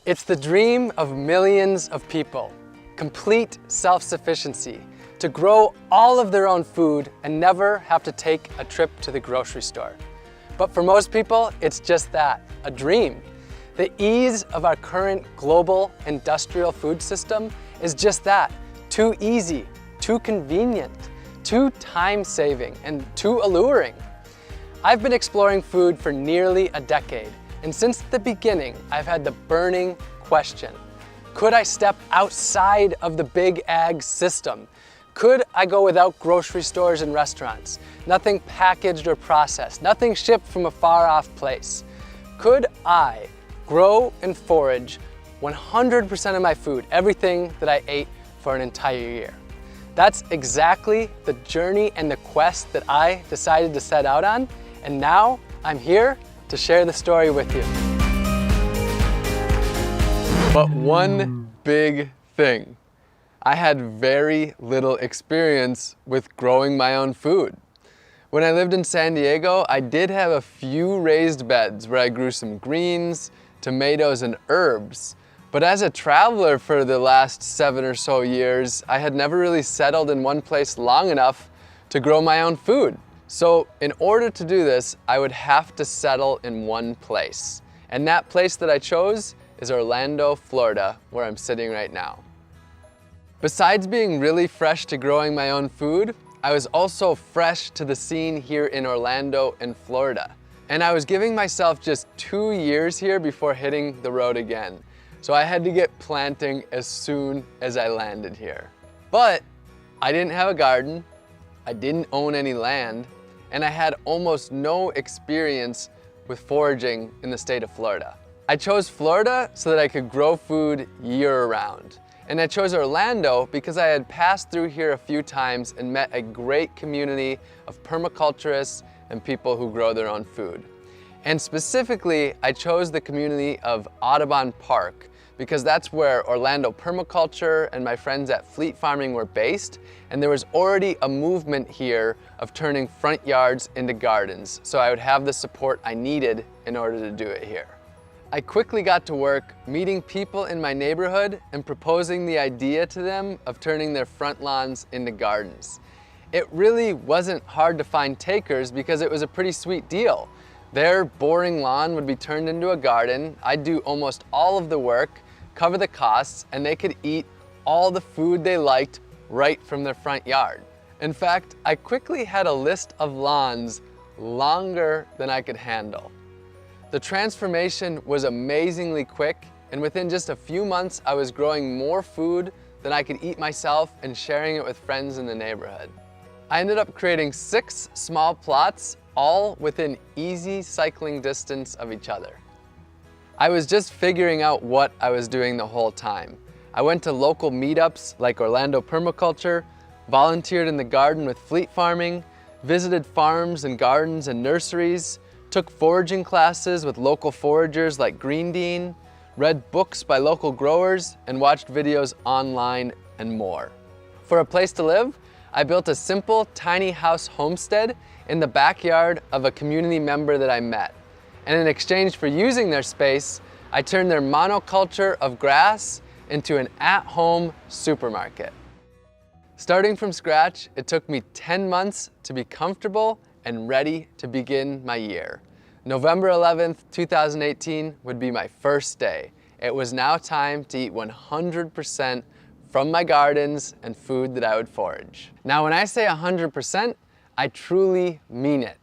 It's the dream of millions of people, complete self-sufficiency, to grow all of their own food and never have to take a trip to the grocery store. But for most people, it's just that, a dream. The ease of our current global industrial food system is just that, too easy, too convenient, too time-saving, and too alluring. I've been exploring food for nearly a decade, and since the beginning, I've had the burning question: could I step outside of the big ag system? Could I go without grocery stores and restaurants? Nothing packaged or processed, nothing shipped from a far-off place. Could I grow and forage 100% of my food, everything that I ate for an entire year? That's exactly the journey and the quest that I decided to set out on, and now I'm here to share the story with you. But one big thing: I had very little experience with growing my own food. When I lived in San Diego, I did have a few raised beds where I grew some greens, tomatoes, and herbs. But as a traveler for the last 7 or so years, I had never really settled in one place long enough to grow my own food. So in order to do this, I would have to settle in one place. And that place that I chose is Orlando, Florida, where I'm sitting right now. Besides being really fresh to growing my own food, I was also fresh to the scene here in Orlando and Florida. And I was giving myself just 2 years here before hitting the road again. So I had to get planting as soon as I landed here. But I didn't have a garden, I didn't own any land, and I had almost no experience with foraging in the state of Florida. I chose Florida so that I could grow food year-round. And I chose Orlando because I had passed through here a few times and met a great community of permaculturists and people who grow their own food. And specifically, I chose the community of Audubon Park because that's where Orlando Permaculture and my friends at Fleet Farming were based, and there was already a movement here of turning front yards into gardens, so I would have the support I needed in order to do it here. I quickly got to work meeting people in my neighborhood and proposing the idea to them of turning their front lawns into gardens. It really wasn't hard to find takers because it was a pretty sweet deal. Their boring lawn would be turned into a garden, I'd do almost all of the work, cover the costs, and they could eat all the food they liked right from their front yard. In fact, I quickly had a list of lawns longer than I could handle. The transformation was amazingly quick, and within just a few months, I was growing more food than I could eat myself and sharing it with friends in the neighborhood. I ended up creating 6 small plots, all within easy cycling distance of each other. I was just figuring out what I was doing the whole time. I went to local meetups like Orlando Permaculture, volunteered in the garden with Fleet Farming, visited farms and gardens and nurseries, took foraging classes with local foragers like Green Dean, read books by local growers, and watched videos online and more. For a place to live, I built a simple tiny house homestead in the backyard of a community member that I met. And in exchange for using their space, I turned their monoculture of grass into an at-home supermarket. Starting from scratch, it took me 10 months to be comfortable and ready to begin my year. November 11th, 2018 would be my first day. It was now time to eat 100% from my gardens and food that I would forage. Now, when I say 100%, I truly mean it.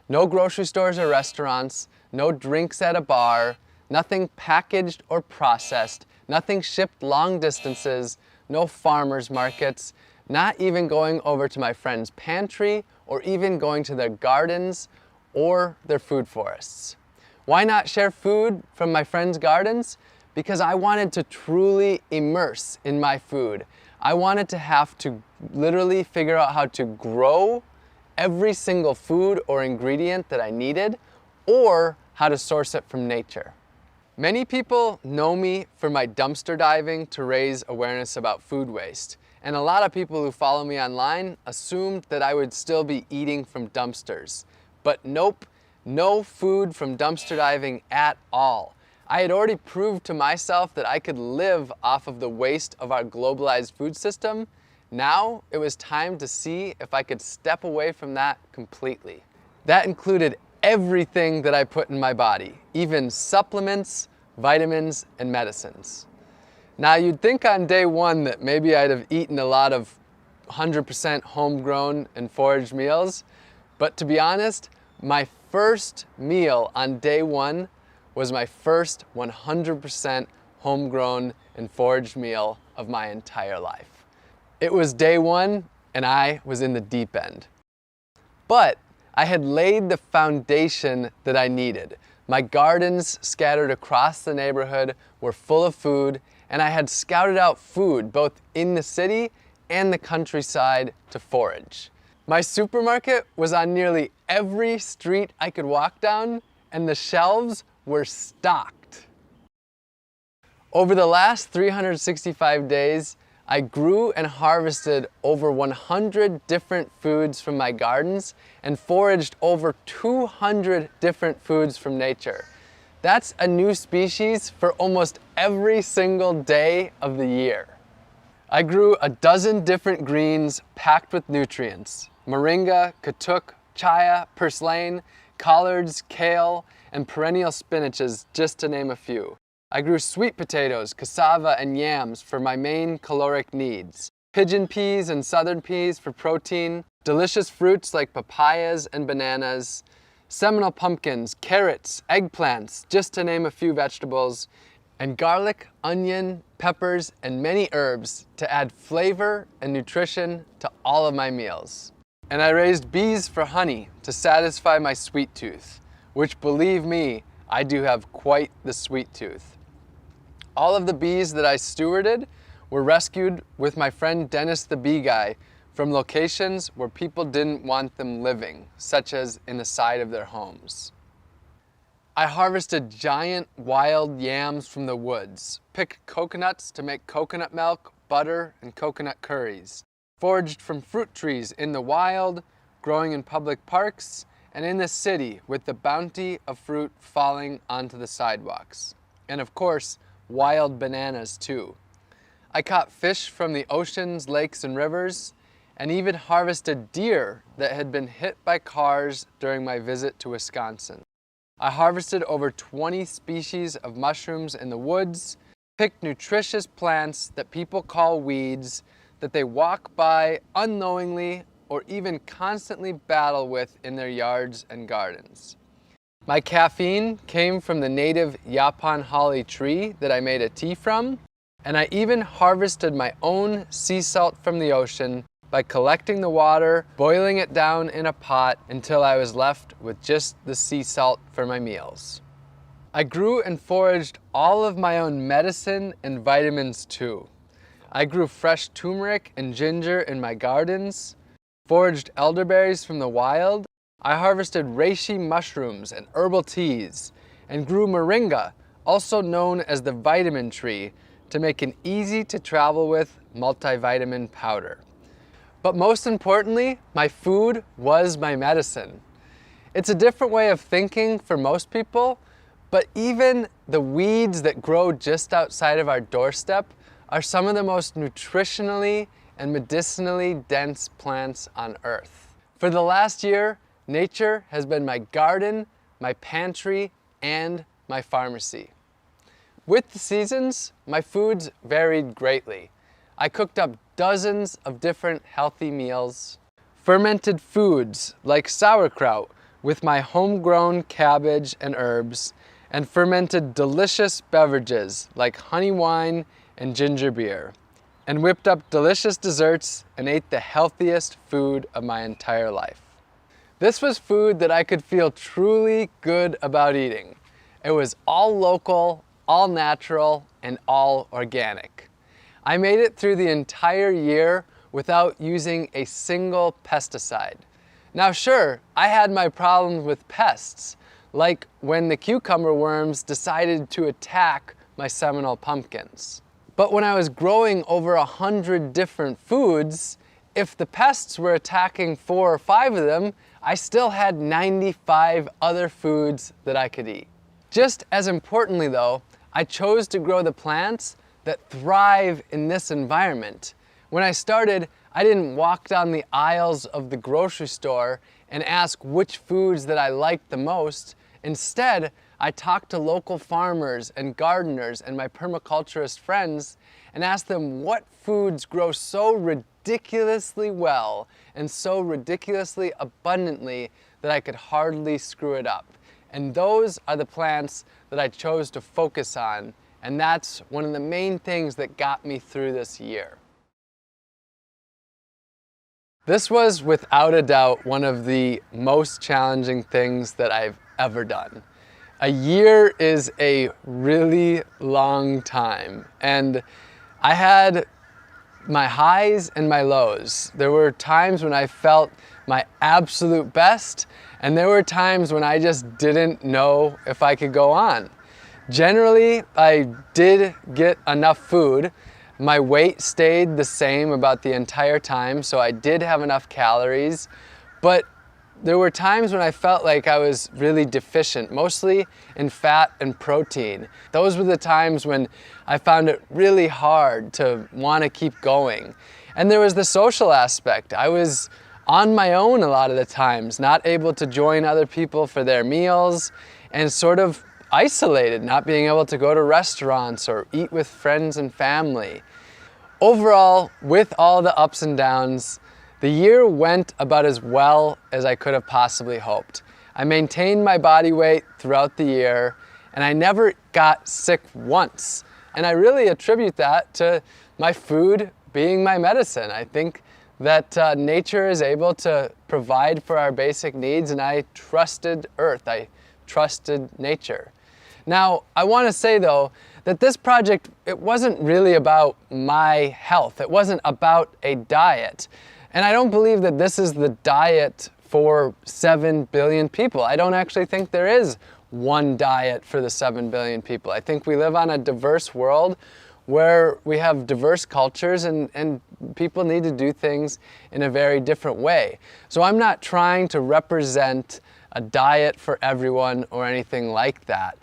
No grocery stores or restaurants, no drinks at a bar, nothing packaged or processed, nothing shipped long distances, no farmers markets, not even going over to my friend's pantry or even going to their gardens or their food forests. Why not share food from my friends' gardens? Because I wanted to truly immerse in my food. I wanted to have to literally figure out how to grow every single food or ingredient that I needed, or how to source it from nature. Many people know me for my dumpster diving to raise awareness about food waste. And a lot of people who follow me online assumed that I would still be eating from dumpsters. But nope, no food from dumpster diving at all. I had already proved to myself that I could live off of the waste of our globalized food system. Now it was time to see if I could step away from that completely. That included everything that I put in my body, even supplements, vitamins, and medicines. Now you'd think on day one that maybe I'd have eaten a lot of 100% homegrown and foraged meals, but to be honest, my first meal on day one was my first 100% homegrown and foraged meal of my entire life. It was day one and I was in the deep end. But I had laid the foundation that I needed. My gardens scattered across the neighborhood were full of food, and I had scouted out food both in the city and the countryside to forage. My supermarket was on nearly every street I could walk down, and the shelves were stocked. Over the last 365 days, I grew and harvested over 100 different foods from my gardens and foraged over 200 different foods from nature. That's a new species for almost every single day of the year. I grew a dozen different greens packed with nutrients: moringa, katuk, chaya, purslane, collards, kale, and perennial spinaches, just to name a few. I grew sweet potatoes, cassava, and yams for my main caloric needs, pigeon peas and southern peas for protein, delicious fruits like papayas and bananas, Seminole pumpkins, carrots, eggplants, just to name a few vegetables, and garlic, onion, peppers, and many herbs to add flavor and nutrition to all of my meals. And I raised bees for honey to satisfy my sweet tooth, which, believe me, I do have quite the sweet tooth. All of the bees that I stewarded were rescued with my friend Dennis the Bee Guy from locations where people didn't want them living, such as in the side of their homes. I harvested giant wild yams from the woods, picked coconuts to make coconut milk, butter, and coconut curries, foraged from fruit trees in the wild, growing in public parks, and in the city with the bounty of fruit falling onto the sidewalks. And of course, wild bananas too. I caught fish from the oceans, lakes, and rivers, and even harvested deer that had been hit by cars during my visit to Wisconsin. I harvested over 20 species of mushrooms in the woods, picked nutritious plants that people call weeds that they walk by unknowingly or even constantly battle with in their yards and gardens. My caffeine came from the native Yaupon holly tree that I made a tea from, and I even harvested my own sea salt from the ocean by collecting the water, boiling it down in a pot until I was left with just the sea salt for my meals. I grew and foraged all of my own medicine and vitamins too. I grew fresh turmeric and ginger in my gardens, foraged elderberries from the wild. I harvested reishi mushrooms and herbal teas, and grew moringa, also known as the vitamin tree, to make an easy to travel with multivitamin powder. But most importantly, my food was my medicine. It's a different way of thinking for most people, but even the weeds that grow just outside of our doorstep are some of the most nutritionally and medicinally dense plants on earth. For the last year, nature has been my garden, my pantry, and my pharmacy. With the seasons, my foods varied greatly. I cooked up dozens of different healthy meals, fermented foods like sauerkraut with my homegrown cabbage and herbs, and fermented delicious beverages like honey wine and ginger beer, and whipped up delicious desserts and ate the healthiest food of my entire life. This was food that I could feel truly good about eating. It was all local, all natural, and all organic. I made it through the entire year without using a single pesticide. Now sure, I had my problems with pests, like when the cucumber worms decided to attack my Seminole pumpkins. But when I was growing over 100 different foods, if the pests were attacking 4 or 5 of them, I still had 95 other foods that I could eat. Just as importantly though, I chose to grow the plants that thrive in this environment. When I started, I didn't walk down the aisles of the grocery store and ask which foods that I liked the most. Instead, I talked to local farmers and gardeners and my permaculturist friends and asked them what foods grow so ridiculously well and so ridiculously abundantly that I could hardly screw it up. And those are the plants that I chose to focus on, and that's one of the main things that got me through this year. This was without a doubt one of the most challenging things that I've ever done. A year is a really long time, and I had my highs and my lows. There were times when I felt my absolute best, and there were times when I just didn't know if I could go on. Generally, I did get enough food. My weight stayed the same about the entire time, so I did have enough calories, but there were times when I felt like I was really deficient, mostly in fat and protein. Those were the times when I found it really hard to want to keep going. And there was the social aspect. I was on my own a lot of the times, not able to join other people for their meals, and sort of isolated, not being able to go to restaurants or eat with friends and family. Overall, with all the ups and downs, the year went about as well as I could have possibly hoped. I maintained my body weight throughout the year, and I never got sick once. And I really attribute that to my food being my medicine. I think that nature is able to provide for our basic needs, and I trusted Earth. I trusted nature. Now, I want to say though, that this project, it wasn't really about my health. It wasn't about a diet. And I don't believe that this is the diet for 7 billion people. I don't actually think there is one diet for the 7 billion people. I think we live on a diverse world where we have diverse cultures and people need to do things in a very different way. So I'm not trying to represent a diet for everyone or anything like that.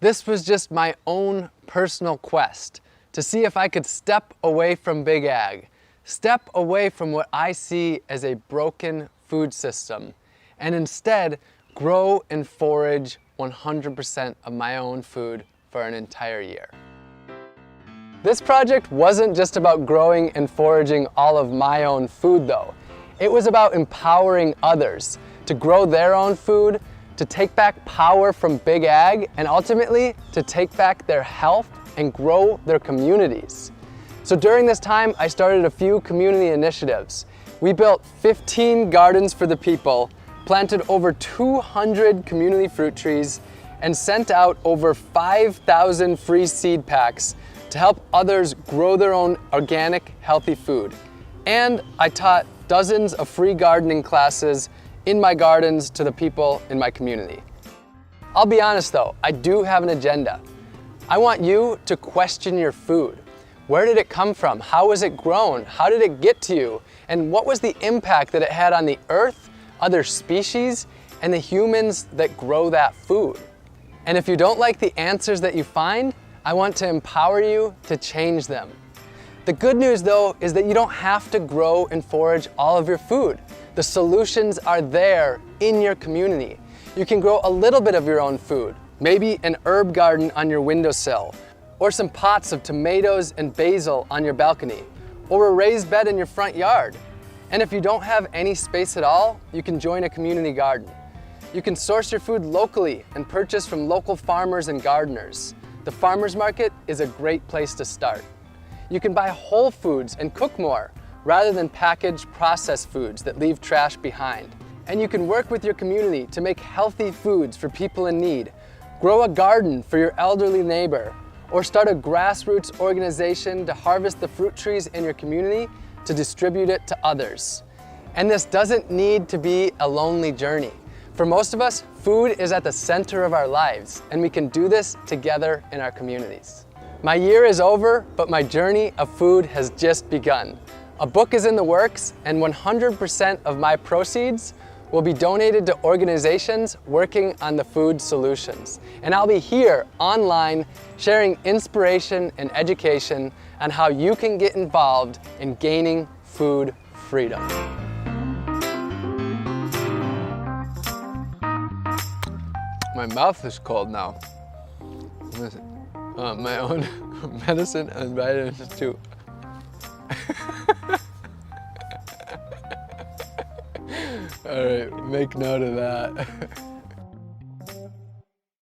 This was just my own personal quest to see if I could step away from Big Ag, step away from what I see as a broken food system, and instead grow and forage 100% of my own food for an entire year. This project wasn't just about growing and foraging all of my own food though. It was about empowering others to grow their own food, to take back power from Big Ag, and ultimately to take back their health and grow their communities. So during this time, I started a few community initiatives. We built 15 gardens for the people, planted over 200 community fruit trees, and sent out over 5,000 free seed packs to help others grow their own organic, healthy food. And I taught dozens of free gardening classes in my gardens to the people in my community. I'll be honest though, I do have an agenda. I want you to question your food. Where did it come from? How was it grown? How did it get to you? And what was the impact that it had on the earth, other species, and the humans that grow that food? And if you don't like the answers that you find, I want to empower you to change them. The good news though is that you don't have to grow and forage all of your food. The solutions are there in your community. You can grow a little bit of your own food, maybe an herb garden on your windowsill, or some pots of tomatoes and basil on your balcony, or a raised bed in your front yard. And if you don't have any space at all, you can join a community garden. You can source your food locally and purchase from local farmers and gardeners. The farmers market is a great place to start. You can buy whole foods and cook more, rather than packaged processed foods that leave trash behind. And you can work with your community to make healthy foods for people in need, grow a garden for your elderly neighbor, or start a grassroots organization to harvest the fruit trees in your community to distribute it to others. And this doesn't need to be a lonely journey. For most of us, food is at the center of our lives, and we can do this together in our communities. My year is over, but my journey of food has just begun. A book is in the works, and 100% of my proceeds will be donated to organizations working on the food solutions. And I'll be here online sharing inspiration and education on how you can get involved in gaining food freedom. My mouth is cold now. My own medicine and vitamins too. All right, make note of that.